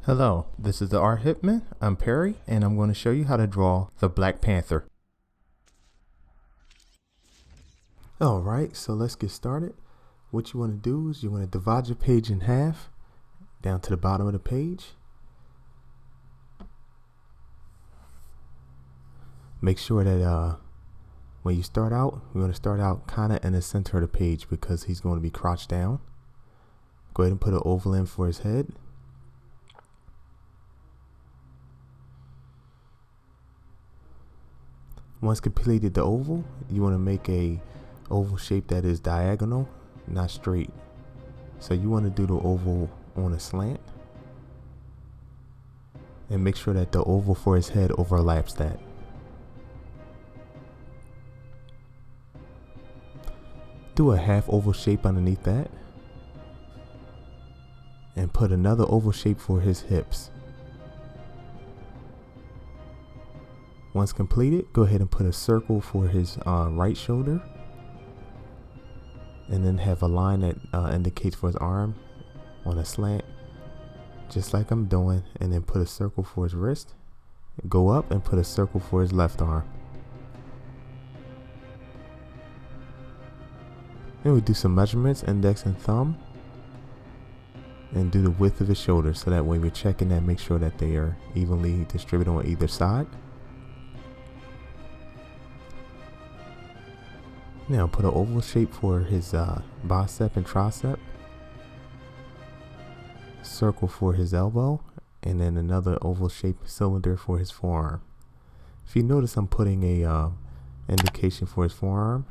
Hello, this is the Art Hitman. I'm Perry, and I'm going to show you how to draw the Black Panther. Alright, so let's get started. What you want to do is you want to divide your page in half, down to the bottom of the page. Make sure that when you start out, we're going to start out kind of in the center of the page because he's going to be crouched down. Go ahead and put an oval in for his head. Once completed the oval, you want to make a oval shape that is diagonal, not straight. So you want to do the oval on a slant and make sure that the oval for his head overlaps that. Do a half oval shape underneath that and put another oval shape for his hips. Once completed, go ahead and put a circle for his right shoulder, and then have a line that indicates for his arm on a slant, just like I'm doing, and then put a circle for his wrist. Go up and put a circle for his left arm. Then we do some measurements, index and thumb, and do the width of his shoulders, so that way we're checking that, make sure that they are evenly distributed on either side. Now put an oval shape for his bicep and tricep, circle for his elbow, and then another oval shaped cylinder for his forearm. If you notice, I'm putting a indication for his forearm,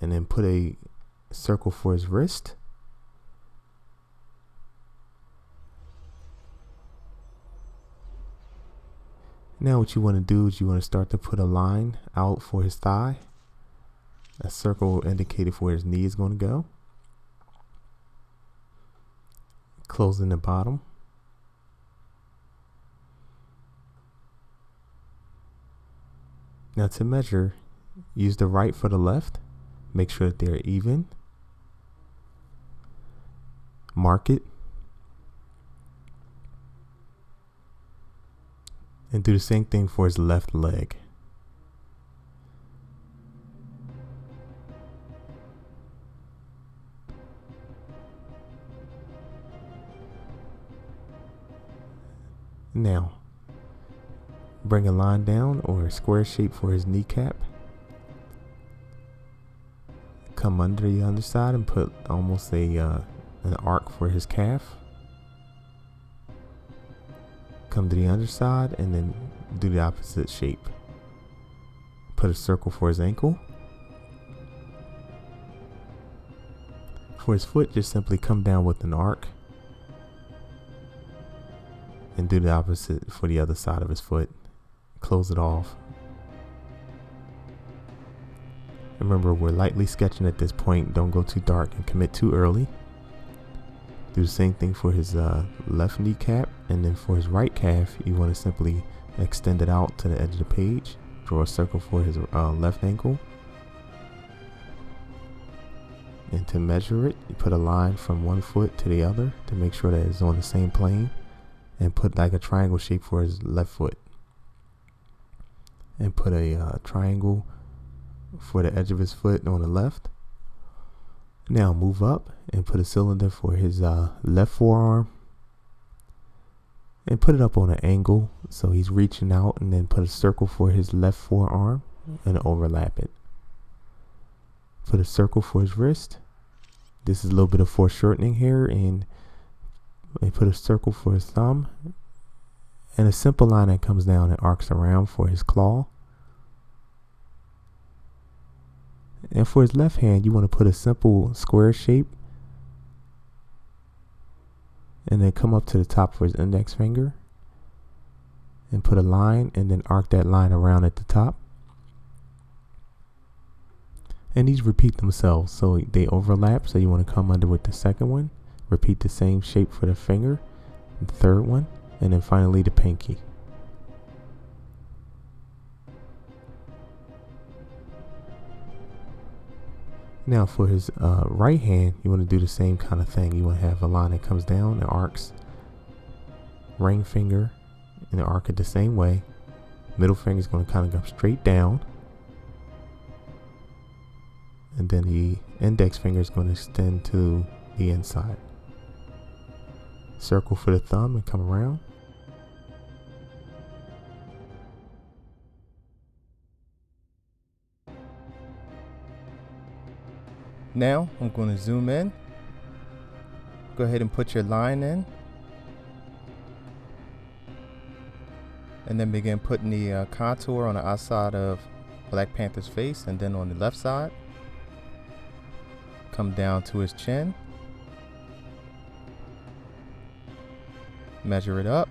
and then put a circle for his wrist. Now what you want to do is you want to start to put a line out for his thigh. A circle indicated for where his knee is going to go. Closing the bottom. Now to measure, use the right for the left. Make sure that they're even. Mark it. And do the same thing for his left leg. Now, bring a line down or a square shape for his kneecap. Come under the underside and put almost an arc for his calf. Come to the underside and then do the opposite shape. Put a circle for his ankle. For his foot, just simply come down with an arc and do the opposite for the other side of his foot. Close it off. Remember, we're lightly sketching at this point. Don't go too dark and commit too early. Do the same thing for his left kneecap, and then for his right calf, you want to simply extend it out to the edge of the page. Draw a circle for his left ankle. And to measure it, you put a line from one foot to the other to make sure that it's on the same plane, and put like a triangle shape for his left foot. And put a triangle for the edge of his foot on the left. Now move up and put a cylinder for his left forearm and put it up on an angle so he's reaching out, and then put a circle for his left forearm and overlap it. Put a circle for his wrist. This is a little bit of foreshortening here, and put a circle for his thumb and a simple line that comes down and arcs around for his claw. And for his left hand, you want to put a simple square shape and then come up to the top for his index finger and put a line and then arc that line around at the top. And these repeat themselves, so they overlap. So you want to come under with the second one, repeat the same shape for the finger, the third one, and then finally the pinky. Now for his right hand, you want to do the same kind of thing. You want to have a line that comes down and arcs, ring finger, and arc it the same way. Middle finger is going to kind of go straight down, and then the index finger is going to extend to the inside. Circle for the thumb and come around. Now I'm going to zoom in. Go ahead and put your line in, and then begin putting the contour on the outside of Black Panther's face, and then on the left side. Come down to his chin. Measure it up.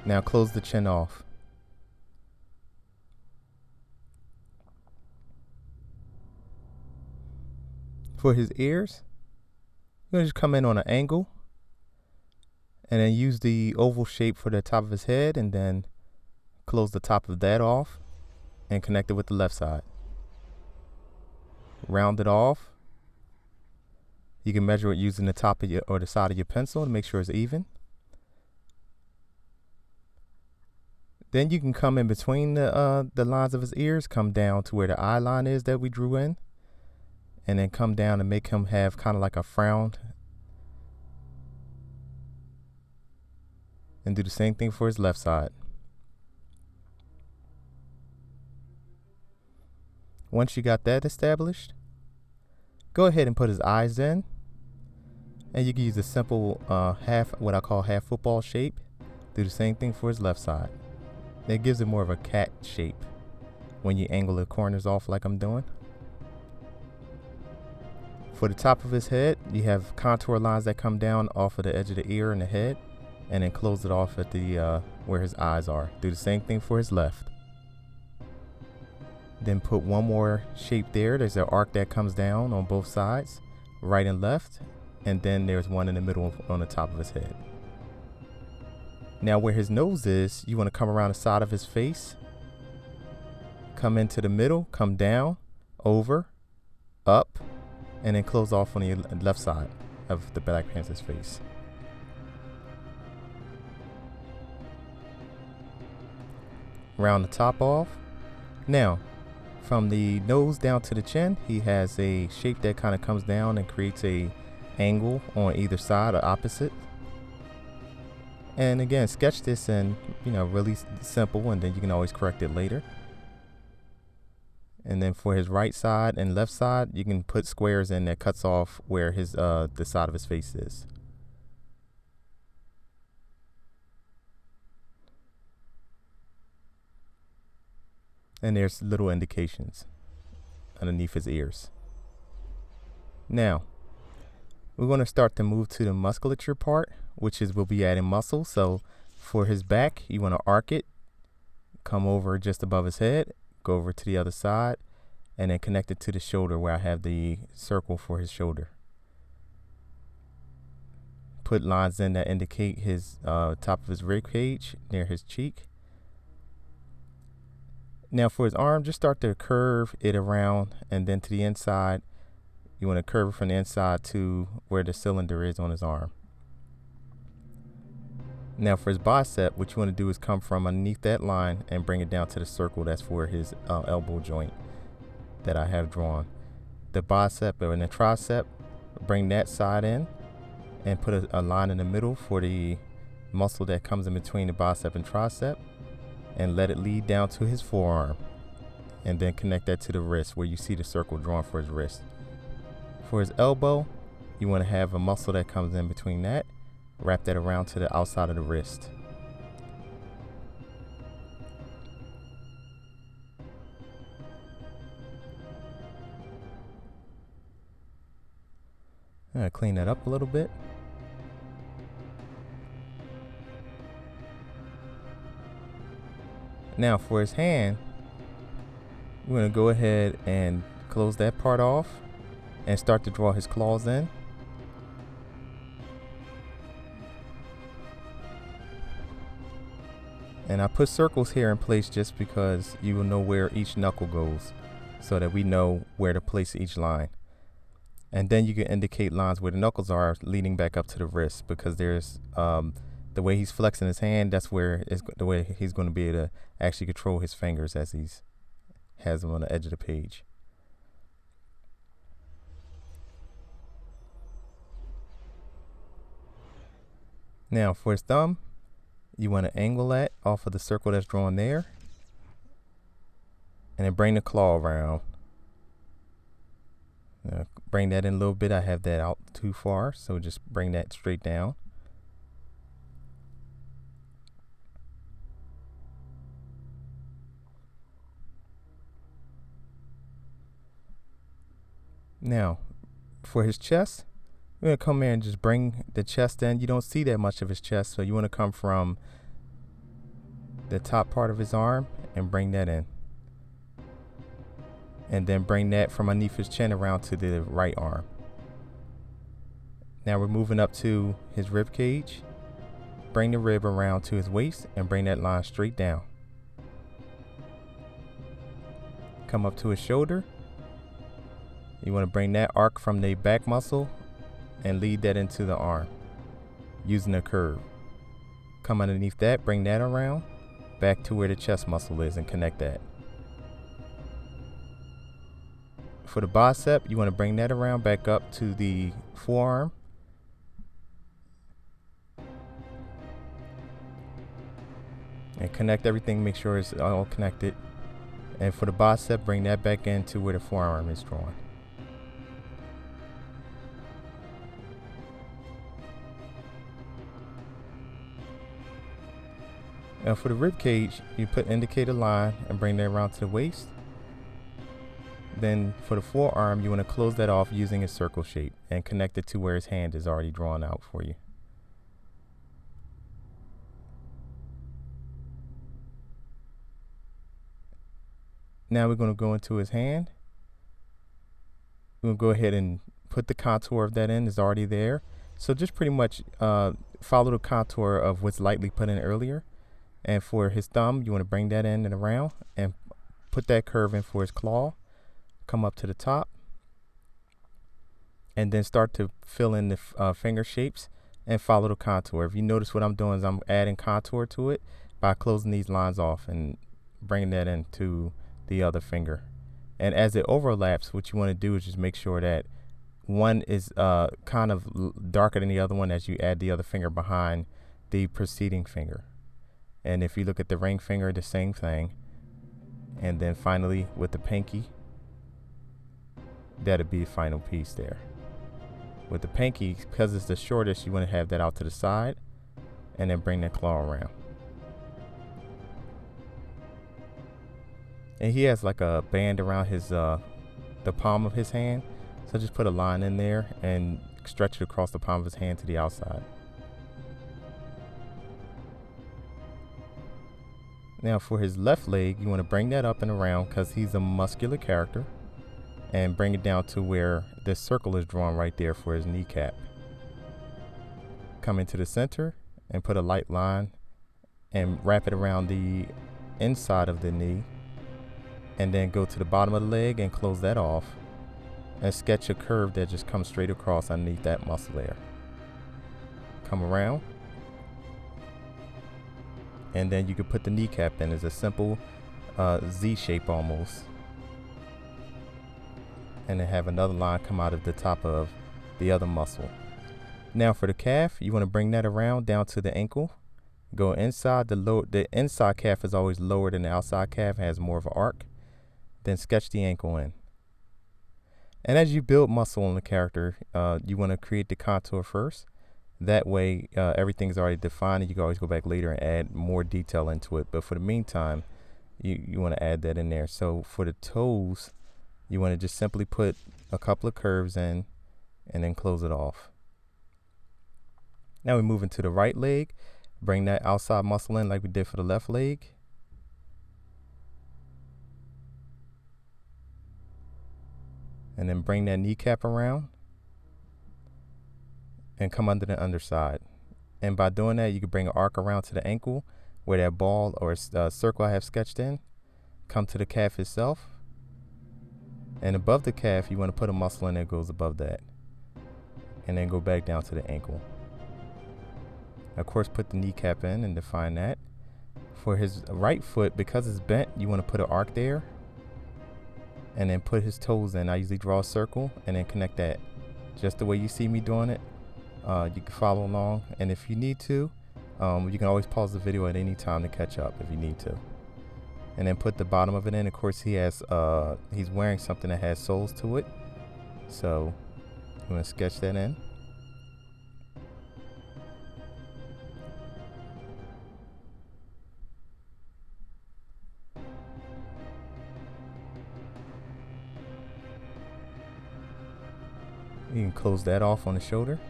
Now close the chin off. For his ears, you're going to just come in on an angle and then use the oval shape for the top of his head, and then close the top of that off and connect it with the left side. Round it off. You can measure it using the top of your or the side of your pencil to make sure it's even. Then you can come in between the lines of his ears, come down to where the eye line is that we drew in, and then come down and make him have kind of like a frown. And do the same thing for his left side. Once you got that established, go ahead and put his eyes in. And you can use a simple what I call half football shape. Do the same thing for his left side. That gives it more of a cat shape when you angle the corners off like I'm doing. For the top of his head, you have contour lines that come down off of the edge of the ear and the head, and then close it off at the where his eyes are. Do the same thing for his left. Then put one more shape there. There's an arc that comes down on both sides, right and left, and then there's one in the middle on the top of his head. Now where his nose is, you want to come around the side of his face, come into the middle, come down, over, up, and then close off on the left side of the Black Panther's face. Round the top off. Now, from the nose down to the chin, he has a shape that kind of comes down and creates a angle on either side or opposite. And again, sketch this in, really simple, and then you can always correct it later. And then for his right side and left side, you can put squares in that cuts off where his the side of his face is. And there's little indications underneath his ears. Now, we're going to start to move to the musculature part, which is we'll be adding muscle. So for his back, you want to arc it, come over just above his head, go over to the other side, and then connect it to the shoulder where I have the circle for his shoulder. Put lines in that indicate his top of his rib cage near his cheek. Now for his arm, just start to curve it around, and then to the inside. You want to curve it from the inside to where the cylinder is on his arm. Now for his bicep, what you want to do is come from underneath that line and bring it down to the circle that's for his elbow joint that I have drawn. The bicep and the tricep, bring that side in and put a line in the middle for the muscle that comes in between the bicep and tricep, and let it lead down to his forearm, and then connect that to the wrist where you see the circle drawn for his wrist. For his elbow, you want to have a muscle that comes in between that, wrap that around to the outside of the wrist. I'm going to clean that up a little bit. Now for his hand, we're going to go ahead and close that part off and start to draw his claws in. And I put circles here in place just because you will know where each knuckle goes, so that we know where to place each line. And then you can indicate lines where the knuckles are leading back up to the wrist, because there's the way he's flexing his hand, that's where the way he's going to be able to actually control his fingers as he's has them on the edge of the page. Now for his thumb, you want to angle that off of the circle that's drawn there, and then bring the claw around. Bring that in a little bit. I have that out too far, so just bring that straight down. Now, for his chest, we're going to come here and just bring the chest in. You don't see that much of his chest, so you want to come from the top part of his arm and bring that in. And then bring that from underneath his chin around to the right arm. Now we're moving up to his rib cage. Bring the rib around to his waist and bring that line straight down. Come up to his shoulder. You want to bring that arc from the back muscle and lead that into the arm using a curve. Come underneath that, bring that around back to where the chest muscle is and connect that. For the bicep, you want to bring that around back up to the forearm. And connect everything, make sure it's all connected. And for the bicep, bring that back into where the forearm is drawn. Now for the rib cage, you indicate a line and bring that around to the waist. Then for the forearm, you want to close that off using a circle shape and connect it to where his hand is already drawn out for you. Now we're going to go into his hand. We're going to go ahead and put the contour of that in. It's already there. So just pretty much follow the contour of what's lightly put in earlier. And for his thumb, you want to bring that in and around and put that curve in for his claw. Come up to the top and then start to fill in the finger shapes and follow the contour. If you notice, what I'm doing is I'm adding contour to it by closing these lines off and bringing that into the other finger. And as it overlaps, what you want to do is just make sure that one is kind of darker than the other one as you add the other finger behind the preceding finger. And if you look at the ring finger, the same thing. And then finally with the pinky, that'll be the final piece there. With the pinky, because it's the shortest, you want to have that out to the side and then bring that claw around. And he has like a band around his the palm of his hand, so just put a line in there and stretch it across the palm of his hand to the outside. Now for his left leg, you want to bring that up and around because he's a muscular character, and bring it down to where this circle is drawn right there for his kneecap. Come into the center and put a light line and wrap it around the inside of the knee, and then go to the bottom of the leg and close that off and sketch a curve that just comes straight across underneath that muscle there. Come around, and then you can put the kneecap in as a simple Z shape almost, and then have another line come out of the top of the other muscle. Now for the calf, you want to bring that around down to the ankle. Go inside the inside calf is always lower than the outside calf, has more of an arc. Then sketch the ankle in. And as you build muscle on the character, you want to create the contour first. That way everything's already defined, and you can always go back later and add more detail into it. But for the meantime, you want to add that in there. So for the toes, you want to just simply put a couple of curves in and then close it off. Now we move into the right leg. Bring that outside muscle in like we did for the left leg. And then bring that kneecap around and come under the underside. And by doing that, you can bring an arc around to the ankle where that ball or circle I have sketched in. Come to the calf itself. And above the calf, you want to put a muscle in that goes above that. And then go back down to the ankle. Of course, put the kneecap in and define that. For his right foot, because it's bent, you want to put an arc there. And then put his toes in. I usually draw a circle and then connect that. Just the way you see me doing it. You can follow along. And if you need to, you can always pause the video at any time to catch up if you need to. And then put the bottom of it in. Of course, he's wearing something that has soles to it. So I'm going to sketch that in. You can close that off on the shoulder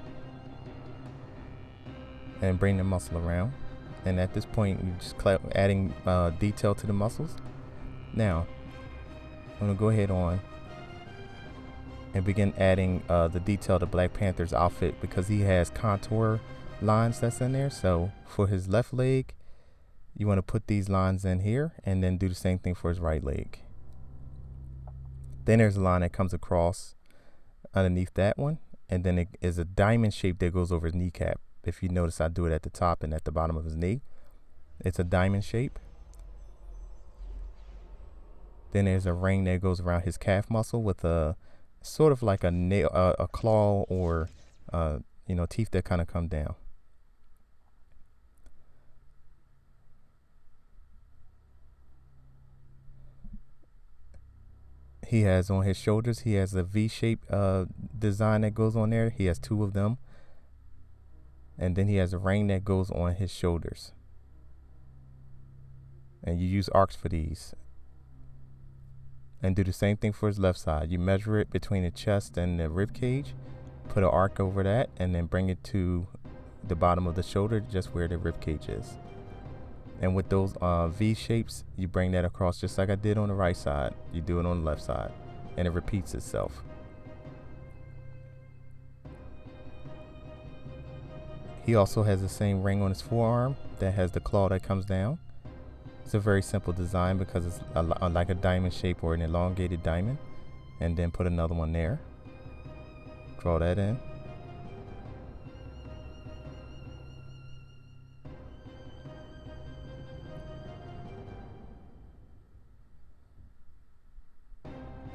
and bring the muscle around. And at this point, you're just adding detail to the muscles. Now, I'm going to go ahead on and begin adding the detail to Black Panther's outfit because he has contour lines that's in there. So for his left leg, you want to put these lines in here and then do the same thing for his right leg. Then there's a line that comes across underneath that one, and then it is a diamond shape that goes over his kneecap. If you notice, I do it at the top and at the bottom of his knee. It's a diamond shape. Then there's a ring that goes around his calf muscle with a sort of like a nail, a claw, or teeth that kind of come down. He has on his shoulders, he has a V-shaped design that goes on there. He has 2 of them. And then he has a ring that goes on his shoulders. And you use arcs for these. And do the same thing for his left side. You measure it between the chest and the rib cage, put an arc over that, and then bring it to the bottom of the shoulder, just where the rib cage is. And with those V shapes, you bring that across just like I did on the right side. You do it on the left side, and it repeats itself. He also has the same ring on his forearm that has the claw that comes down. It's a very simple design because it's like a diamond shape or an elongated diamond. And then put another one there. Draw that in.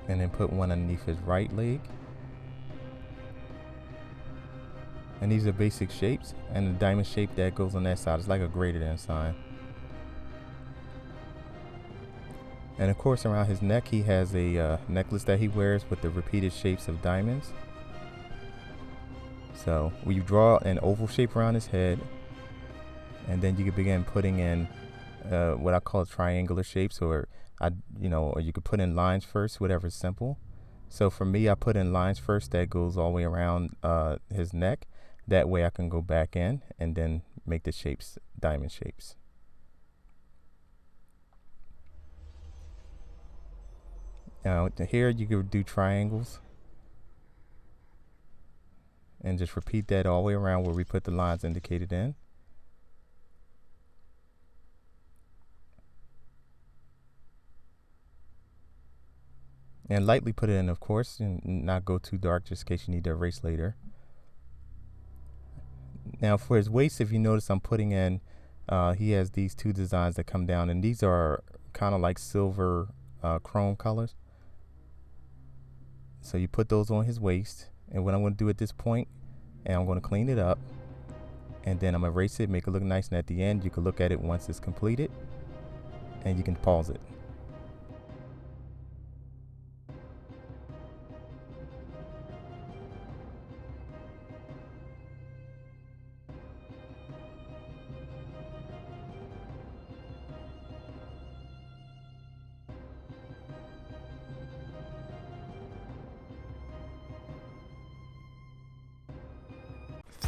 And then put one underneath his right leg. And these are basic shapes, and the diamond shape that goes on that side is like a greater than sign. And of course, around his neck, he has a necklace that he wears with the repeated shapes of diamonds. So when you draw an oval shape around his head, and then you can begin putting in what I call triangular shapes, or you could put in lines first, whatever's simple. So for me, I put in lines first that goes all the way around his neck. That way I can go back in and then make the shapes diamond shapes. Now here you can do triangles and just repeat that all the way around where we put the lines indicated in. And lightly put it in, of course, and not go too dark just in case you need to erase later. Now for his waist, if you notice, I'm putting in, he has these 2 designs that come down, and these are kind of like silver chrome colors. So you put those on his waist, and what I'm going to do at this point, and I'm going to clean it up, and then I'm going to erase it, make it look nice, and at the end you can look at it once it's completed, and you can pause it.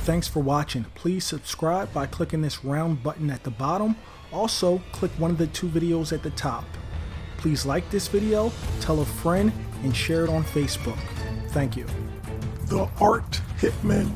Thanks for watching. Please subscribe by clicking this round button at the bottom. Also, click one of the 2 videos at the top. Please like this video, tell a friend, and share it on Facebook. Thank you. The Art Hitman.